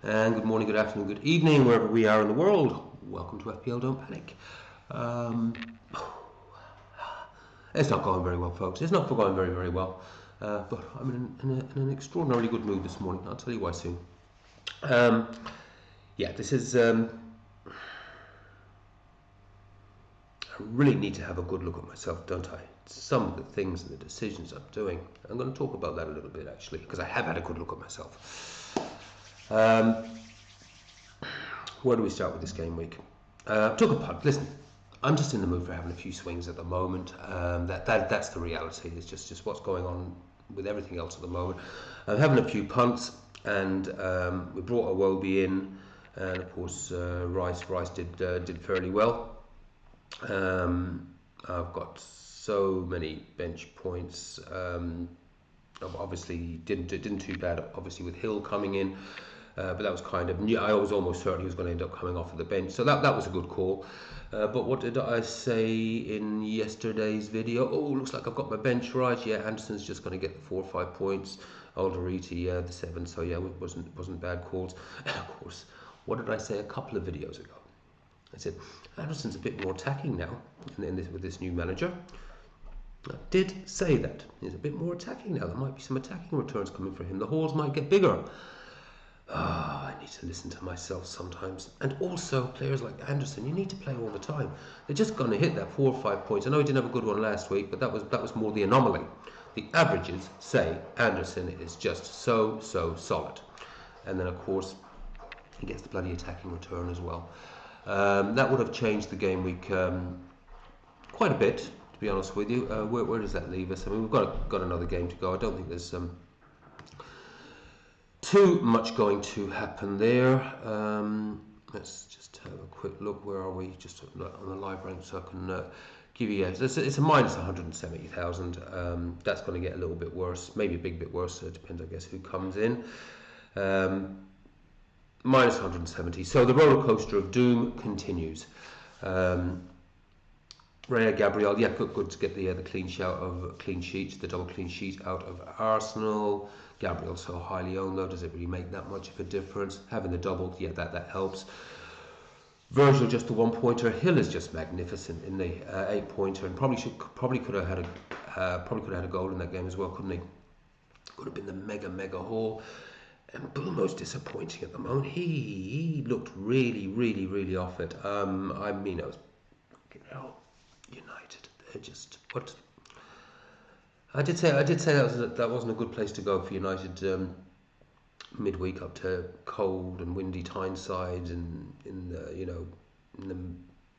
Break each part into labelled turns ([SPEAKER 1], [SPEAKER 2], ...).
[SPEAKER 1] And good morning, good afternoon, good evening, wherever we are in the world. Welcome to FPL, don't panic. It's not going very well, folks. It's not going very, very well. But I'm in an extraordinarily good mood this morning. I'll tell you why soon. This is... I really need to have a good look at myself, don't I? Some of the things and the decisions I'm doing. I'm going to talk about that a little bit, actually, because I have had a good look at myself. Where do we start with this game week? Took a punt. Listen, I'm just in the mood for having a few swings at the moment. That's the reality. It's just what's going on with everything else at the moment. I'm having a few punts, and we brought Iwobi in, and of course Rice did fairly well. I've got so many bench points. Obviously didn't too bad. Obviously with Hill coming in. But that was kind of new. I was almost certain he was going to end up coming off of the bench, so that was a good call. But what did I say in yesterday's video? Oh, looks like I've got my bench right. Yeah, Anderson's just going to get the 4 or 5 points. Alderete, yeah, the 7. So yeah, it wasn't bad calls. And of course, what did I say a couple of videos ago? I said Anderson's a bit more attacking now with this new manager. I did say that he's a bit more attacking now. There might be some attacking returns coming for him. The hauls might get bigger. I need to listen to myself sometimes. And also, players like Anderson, you need to play all the time. They're just going to hit that 4 or 5 points. I know he didn't have a good one last week, but that was more the anomaly. The averages say Anderson is just so solid. And then, of course, he gets the bloody attacking return as well. That would have changed the game week quite a bit, to be honest with you. Where does that leave us? I mean, we've got another game to go. I don't think there's too much going to happen there. Let's just have a quick look. Where are we? Just on the live rank, so I can give you. It's a minus 170,000. That's going to get a little bit worse, maybe a big bit worse. It depends, I guess, who comes in. Minus 170. So the roller coaster of doom continues. Raya Gabriel, yeah, good to get the clean sheet, the double clean sheet out of Arsenal. Gabriel so highly owned though, does it really make that much of a difference? Having the double, yeah, that helps. Virgil just the 1-pointer. Hill is just magnificent in the 8-pointer, and probably could have had a goal in that game as well, couldn't he? Could have been the mega haul. And Bulmo's disappointing at the moment. He looked really off it. I mean, I was, United. They're just what. I did say that wasn't a good place to go for United midweek up to cold and windy Tyneside and in the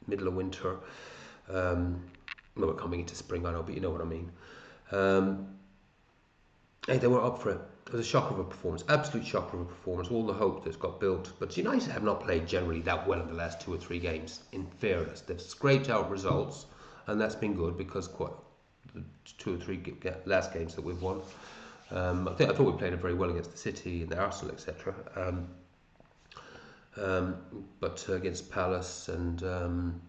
[SPEAKER 1] middle of winter. We're coming into spring, I know, but you know what I mean. Hey, they were up for it. It was a shocker of a performance, absolute shocker of a performance. All the hope that's got built, but United have not played generally that well in the last 2 or 3 games. In fairness, they've scraped out results, and that's been good because the 2 or 3 last games that we've won. I thought we played it very well against the City and the Arsenal, etc. But against Palace and 1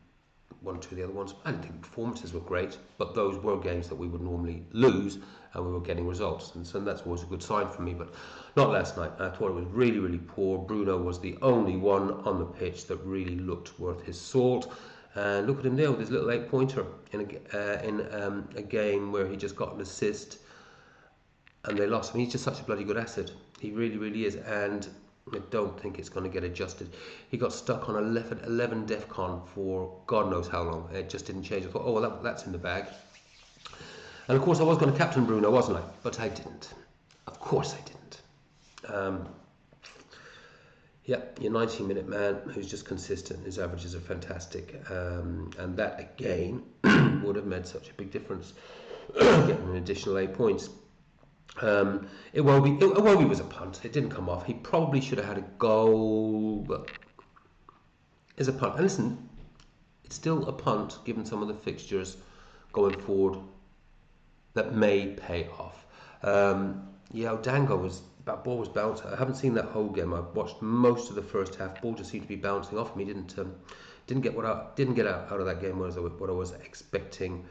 [SPEAKER 1] or 2 of the other ones, I didn't think the performances were great, but those were games that we would normally lose, and we were getting results, and so that's always a good sign for me. But not last night. I thought it was really poor. Bruno was the only one on the pitch that really looked worth his salt. And look at him there with his little 8-pointer in a game where he just got an assist and they lost. I mean, he's just such a bloody good asset. He really is, and I don't think it's going to get adjusted. He got stuck on 11 DEFCON for God knows how long. It just didn't change. I thought, oh, well, that's in the bag. And of course, I was going to captain Bruno, wasn't I? But I didn't. Of course I didn't. Your 90-minute man who's just consistent. His averages are fantastic. And that, again, would have made such a big difference. Getting an additional 8 points. Iwobi was a punt. It didn't come off. He probably should have had a goal, but it's a punt. And listen, it's still a punt given some of the fixtures going forward that may pay off. That ball was bouncing. I haven't seen that whole game. I watched most of the first half. Ball just seemed to be bouncing off me. Didn't get out of that game what I was expecting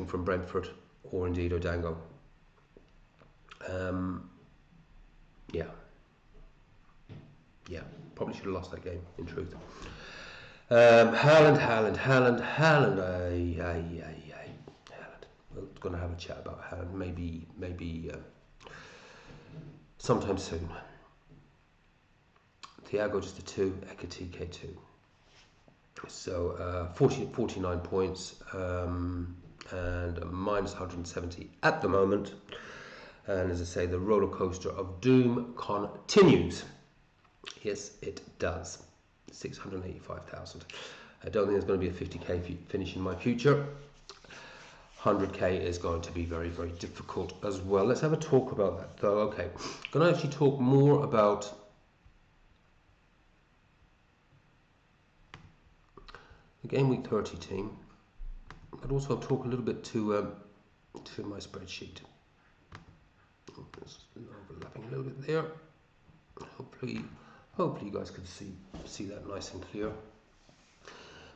[SPEAKER 1] from Brentford or indeed Odango. Probably should have lost that game, in truth. Haaland. Haaland. We're going to have a chat about Haaland, maybe sometime soon. Thiago just a 2, Ekatike 2. So 49 points and minus 170 at the moment. And as I say, the roller coaster of doom continues. Yes, it does. 685,000. I don't think there's going to be a 50k finish in my future. 100k is going to be very, very difficult as well. Let's have a talk about that though. Okay, I'm going to actually talk more about the Game Week 30 team, but also I'll talk a little bit to my spreadsheet. It's overlapping a little bit there. Hopefully you guys can see that nice and clear.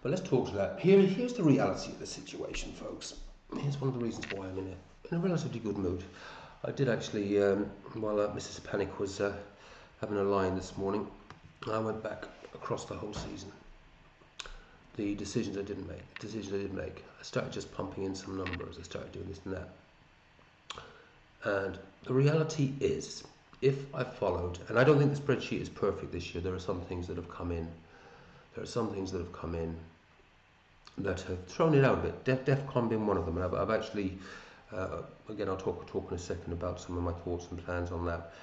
[SPEAKER 1] But let's talk to that. Here's the reality of the situation, folks. Here's one of the reasons why I'm in a relatively good mood. I did actually, while Mrs. Panic was having a line this morning, I went back across the whole season. The decisions I didn't make. I started just pumping in some numbers. I started doing this and that. And the reality is, if I followed, and I don't think the spreadsheet is perfect this year, there are some things that have come in. That have thrown it out a bit. DEFCON being one of them. And I've actually, again, I'll talk in a second about some of my thoughts and plans on that.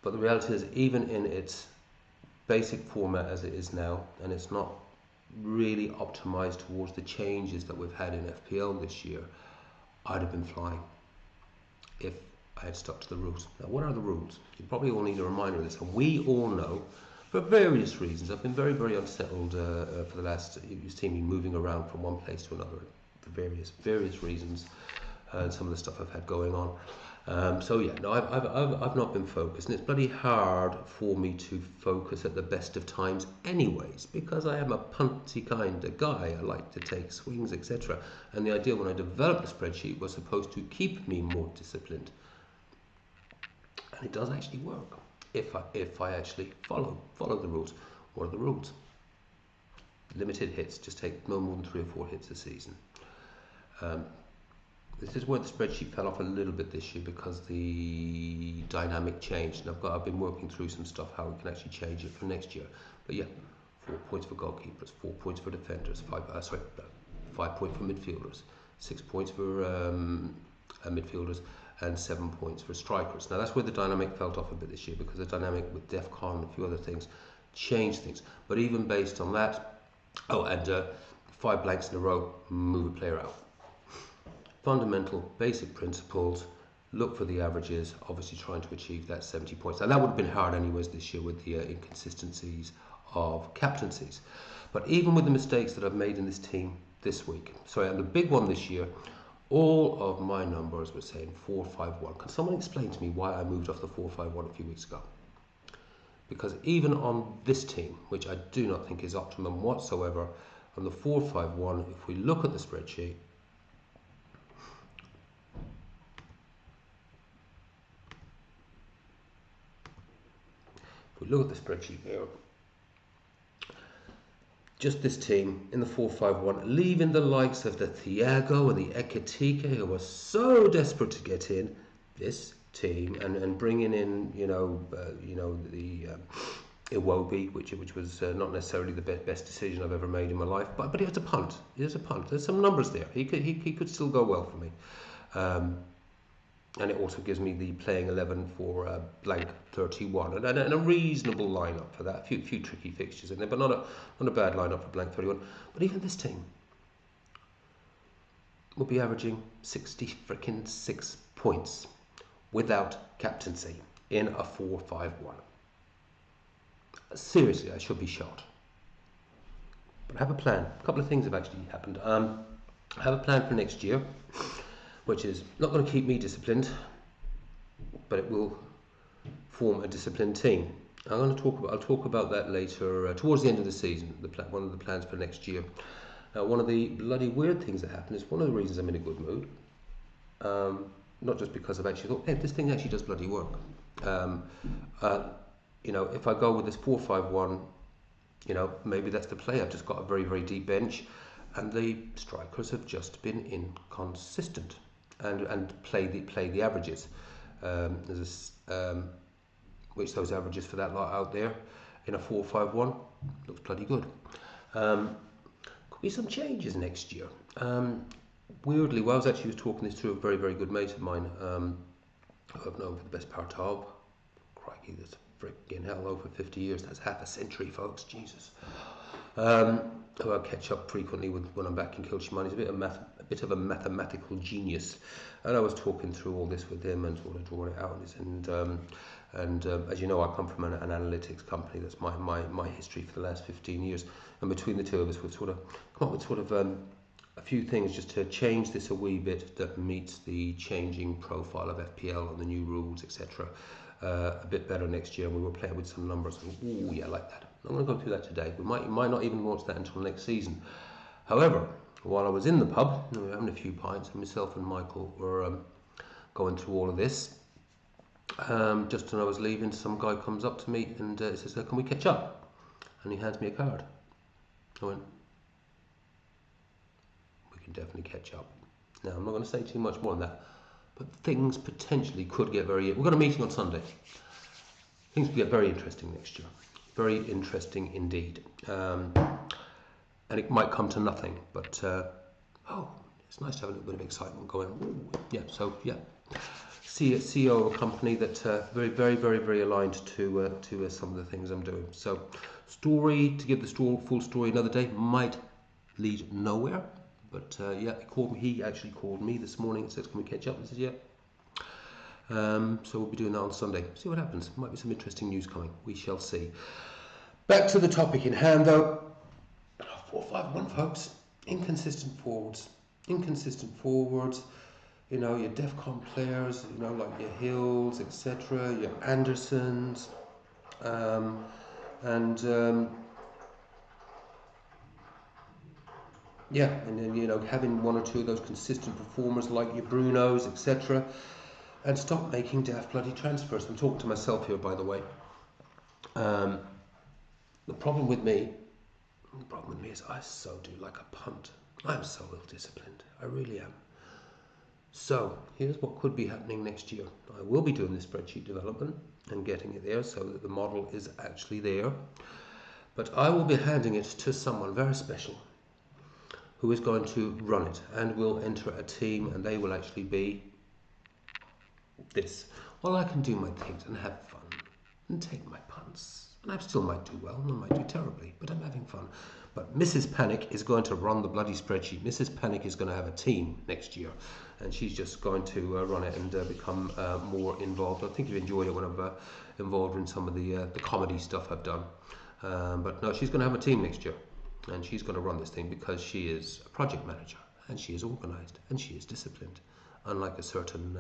[SPEAKER 1] But the reality is, even in its basic format as it is now, and it's not really optimized towards the changes that we've had in FPL this year, I'd have been flying if I had stuck to the rules. Now, what are the rules? You probably all need a reminder of this, and we all know, for various reasons, I've been very, very unsettled for the last, you've seen me moving around from one place to another for various reasons, and some of the stuff I've had going on. So yeah, no, I've not been focused, and it's bloody hard for me to focus at the best of times anyways, because I am a punty kind of guy. I like to take swings, etc. And the idea when I developed the spreadsheet was supposed to keep me more disciplined, and it does actually work if I actually follow the rules. What are the rules? Limited hits. Just take no more than 3 or 4 hits a season. This is where the spreadsheet fell off a little bit this year because the dynamic changed, and I've been working through some stuff how we can actually change it for next year. But yeah, 4 points for goalkeepers, 4 points for defenders, 5 points for midfielders, 6 points for midfielders, and 7 points for strikers. Now that's where the dynamic fell off a bit this year, because the dynamic with DEFCON and a few other things changed things. But even based on that, 5 blanks in a row, move a player out. Fundamental, basic principles, look for the averages, obviously trying to achieve that 70 points. And that would have been hard anyways this year with the inconsistencies of captaincies. But even with the mistakes that I've made in this team this week, and the big one this year, all of my numbers were saying 4-5-1. Can someone explain to me why I moved off the 4-5-1 a few weeks ago? Because even on this team, which I do not think is optimum whatsoever, on the 4-5-1, if we look at the spreadsheet, there, just this team in the 4-5-1, leaving the likes of the Thiago and the Ekatike, who were so desperate to get in this team, and bringing in, the Iwobi, which was not necessarily the best decision I've ever made in my life, but it was a punt. There's some numbers there. He could still go well for me. And it also gives me the playing 11 for blank 31, and a reasonable lineup for that. A few tricky fixtures in there, but not a bad lineup for blank 31. But even this team will be averaging 66 points without captaincy in a 4-5-1. Seriously, I should be shot. But I have a plan. A couple of things have actually happened. I have a plan for next year, which is not going to keep me disciplined, but it will form a disciplined team. I'll talk about that later, towards the end of the season. One of the plans for next year. Now, one of the bloody weird things that happened is one of the reasons I'm in a good mood. Not just because I've actually thought, hey, this thing actually does bloody work. If I go with this 4-5-1, you know, maybe that's the play. I've just got a very, very deep bench, and the strikers have just been inconsistent and play the averages. Which those averages for that lot out there in a 4-5-1 looks bloody good. Could be some changes next year. Weirdly, while I was talking this to a very, very good mate of mine, who I've known for the best part of, crikey, that's freaking hell, over 50 years. That's half a century, folks. Jesus. Who I catch up frequently with when I'm back in Kilchman. He's a bit of a mathematical genius, and I was talking through all this with him and sort of drawing it out. And as you know, I come from an analytics company. That's my history for the last 15 years. And between the two of us, we've sort of come up with sort of a few things just to change this a wee bit that meets the changing profile of FPL and the new rules, etc. A bit better next year. We were playing with some numbers. And, ooh, yeah, I like that. I'm going to go through that today. We might not even launch that until next season. However, while I was in the pub, we were having a few pints, and myself and Michael were going through all of this. Just when I was leaving, some guy comes up to me and says, "Can we catch up?" And he hands me a card. I went, "We can definitely catch up." Now, I'm not going to say too much more than that, but things potentially could get very... We've got a meeting on Sunday. Things could get very interesting next year. Very interesting indeed. And it might come to nothing, but it's nice to have a little bit of excitement going. Ooh, yeah, so yeah. CEO of a company that very, very, very, very aligned to some of the things I'm doing. So, to give the full story another day might lead nowhere. But yeah, he actually called me this morning and says, "Can we catch up?" I said, "Yeah." So we'll be doing that on Sunday. See what happens. Might be some interesting news coming. We shall see. Back to the topic in hand, though. 4-5-1, folks. Inconsistent forwards. You know, your DEFCON players, you know, like your Hills, etc., your Andersons, yeah, and then, you know, having one or two of those consistent performers like your Brunos, etc., and stop making daft bloody transfers. I'm talking to myself here, by the way. The problem with me is I so do like a punt. I'm so ill-disciplined. I really am. So, here's what could be happening next year. I will be doing the spreadsheet development and getting it there so that the model is actually there. But I will be handing it to someone very special who is going to run it and will enter a team, and they will actually be this. Well, I can do my things and have fun and take my punts. And I still might do well and I might do terribly, but I'm having fun. But Mrs. Panic is going to run the bloody spreadsheet. Mrs. Panic is going to have a team next year, and she's just going to run it and become more involved. I think you've enjoyed it when I've involved in some of the comedy stuff I've done. But no, she's going to have a team next year, and she's going to run this thing because she is a project manager, and she is organised, and she is disciplined, unlike a certain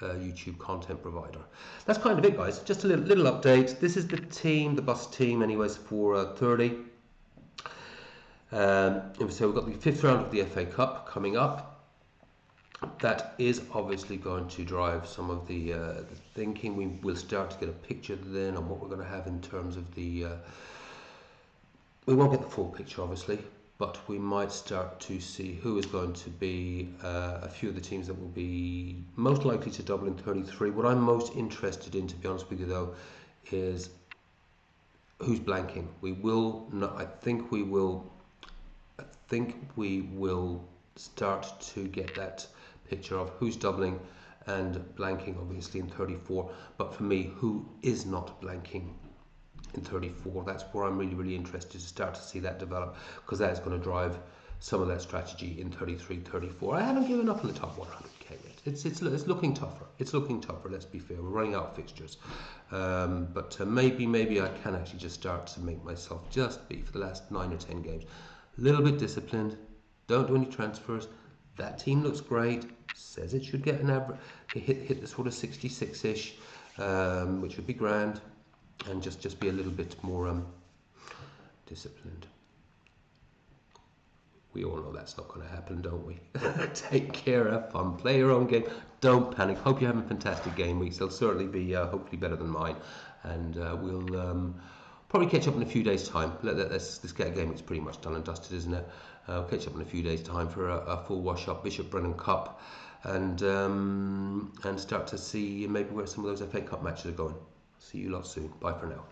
[SPEAKER 1] YouTube content provider. That's kind of it, guys. Just a little update. This is the team, the bus team, anyways, for 30. So we've got the 5th round of the FA Cup coming up. That is obviously going to drive some of the thinking. We will start to get a picture then on what we're going to have in terms of the... we won't get the full picture, obviously, but we might start to see who is going to be a few of the teams that will be most likely to double in 33. What I'm most interested in, to be honest with you, though, is who's blanking. We will not, I think we will start to get that picture of who's doubling and blanking, obviously, in 34. But for me, who is not blanking in 34, that's where I'm really, really interested to start to see that develop, because that is going to drive some of that strategy in 33, 34. I haven't given up on the top 100k yet. It's looking tougher. It's looking tougher, let's be fair. We're running out of fixtures. But maybe I can actually just start to make myself just be, for the last 9 or 10 games, a little bit disciplined. Don't do any transfers. That team looks great. Says it should get an average, hit the sort of 66-ish, which would be grand, and just be a little bit more disciplined. We all know that's not going to happen, don't we? Take care, have fun, play your own game. Don't panic. Hope you're having fantastic game weeks. They'll certainly be hopefully better than mine, and Probably catch up in a few days' time. Let's get a game. It's pretty much done and dusted, isn't it? Catch up in a few days' time for a full wash up Bishop Brennan Cup, and start to see maybe where some of those FA Cup matches are going. See you lot soon. Bye for now.